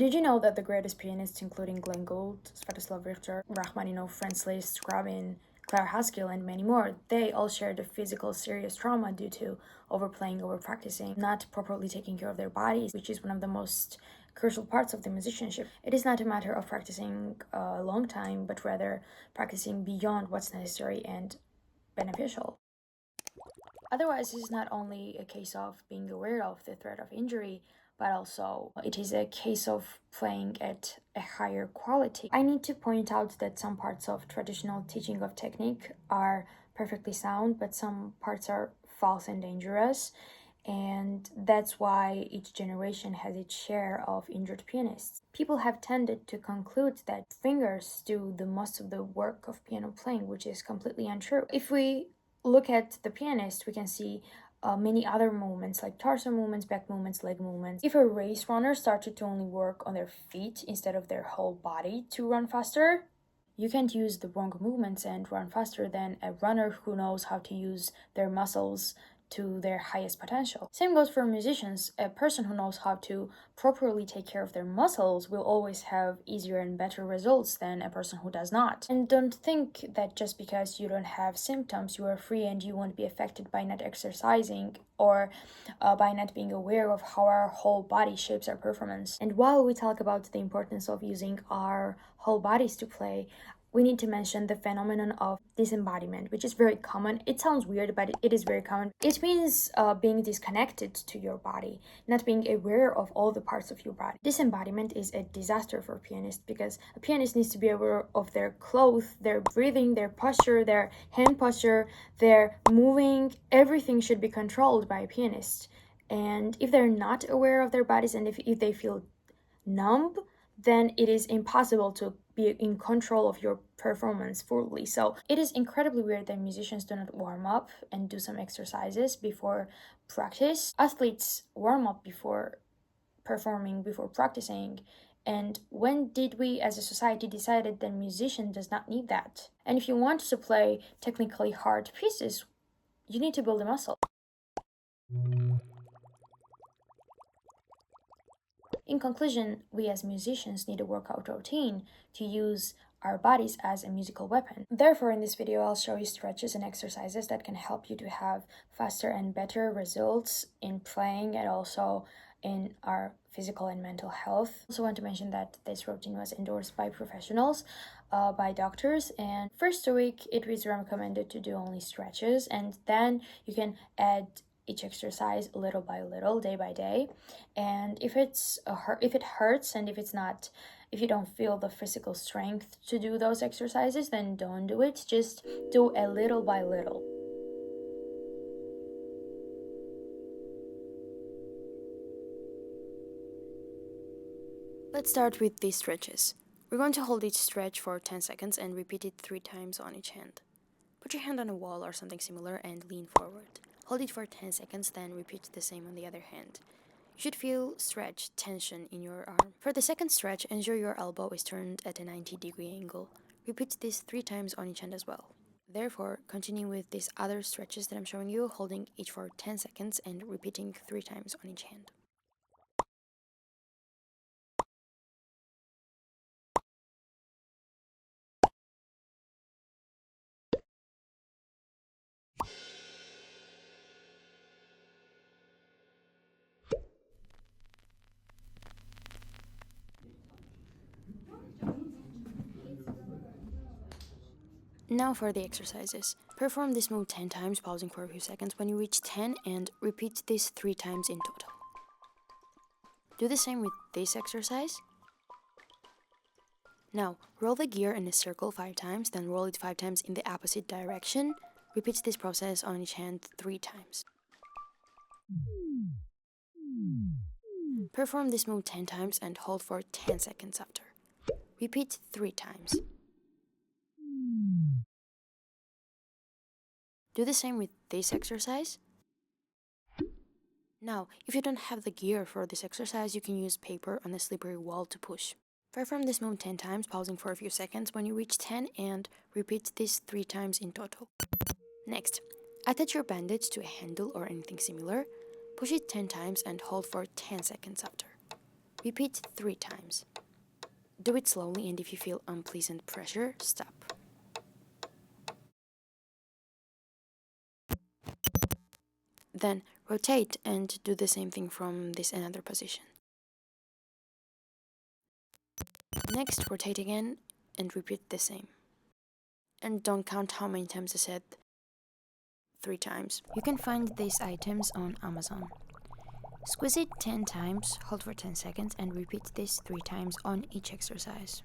Did you know that the greatest pianists, including Glenn Gould, Sviatoslav Richter, Rachmaninoff, Franz Liszt, Grabin, Claire Haskell, and many more, they all shared a physical serious trauma due to overplaying, overpracticing, not properly taking care of their bodies, which is one of the most crucial parts of the musicianship. It is not a matter of practicing a long time, but rather practicing beyond what's necessary and beneficial. Otherwise, this is not only a case of being aware of the threat of injury, but also it is a case of playing at a higher quality. I need to point out that some parts of traditional teaching of technique are perfectly sound, but some parts are false and dangerous. And that's why each generation has its share of injured pianists. People have tended to conclude that fingers do the most of the work of piano playing, which is completely untrue. If we look at the pianist, we can see many other movements like torso movements, back movements, leg movements. If a race runner started to only work on their feet instead of their whole body to run faster, you can't use the wrong movements and run faster than a runner who knows how to use their muscles to their highest potential. Same goes for musicians. A person who knows how to properly take care of their muscles will always have easier and better results than a person who does not. And don't think that just because you don't have symptoms, you are free and you won't be affected by not exercising or by not being aware of how our whole body shapes our performance. And while we talk about the importance of using our whole bodies to play, we need to mention the phenomenon of disembodiment, which is very common. It sounds weird, but it is very common. It means being disconnected to your body, not being aware of all the parts of your body. Disembodiment is a disaster for pianists because a pianist needs to be aware of their clothes, their breathing, their posture, their hand posture, their moving. Everything should be controlled by a pianist. And if they're not aware of their bodies and if they feel numb, then it is impossible to be in control of your performance fully. So it is incredibly weird that musicians do not warm up and do some exercises before practice. Athletes warm up before performing, before practicing. And when did we as a society decided that musician does not need that? And if you want to play technically hard pieces, you need to build a muscle. In conclusion, we as musicians need a workout routine to use our bodies as a musical weapon. Therefore, in this video, I'll show you stretches and exercises that can help you to have faster and better results in playing and also in our physical and mental health. I also want to mention that this routine was endorsed by professionals, by doctors, and first week it was recommended to do only stretches, and then you can add each exercise little by little, day by day. And if it hurts and if you don't feel the physical strength to do those exercises, then don't do it. Just do a little by little. Let's start with these stretches. We're going to hold each stretch for 10 seconds and repeat it 3 times on each hand. Put your hand on a wall or something similar and lean forward. Hold it for 10 seconds, then repeat the same on the other hand. You should feel stretch, tension in your arm. For the second stretch, ensure your elbow is turned at a 90-degree angle. Repeat this 3 times on each hand as well. Therefore, continue with these other stretches that I'm showing you, holding each for 10 seconds and repeating 3 times on each hand. Now for the exercises. Perform this move 10 times, pausing for a few seconds when you reach 10 and repeat this 3 times in total. Do the same with this exercise. Now, roll the gear in a circle 5 times, then roll it 5 times in the opposite direction. Repeat this process on each hand 3 times. Perform this move 10 times and hold for 10 seconds after. Repeat 3 times. Do the same with this exercise. Now, if you don't have the gear for this exercise, you can use paper on a slippery wall to push. Perform this move 10 times, pausing for a few seconds when you reach 10 and repeat this 3 times in total. Next, attach your bandage to a handle or anything similar. Push it 10 times and hold for 10 seconds after. Repeat 3 times. Do it slowly, and if you feel unpleasant pressure, stop. Then rotate and do the same thing from this another position. Next, rotate again and repeat the same. And don't count how many times I said 3 times. You can find these items on Amazon. Squeeze it 10 times, hold for 10 seconds, and repeat this 3 times on each exercise.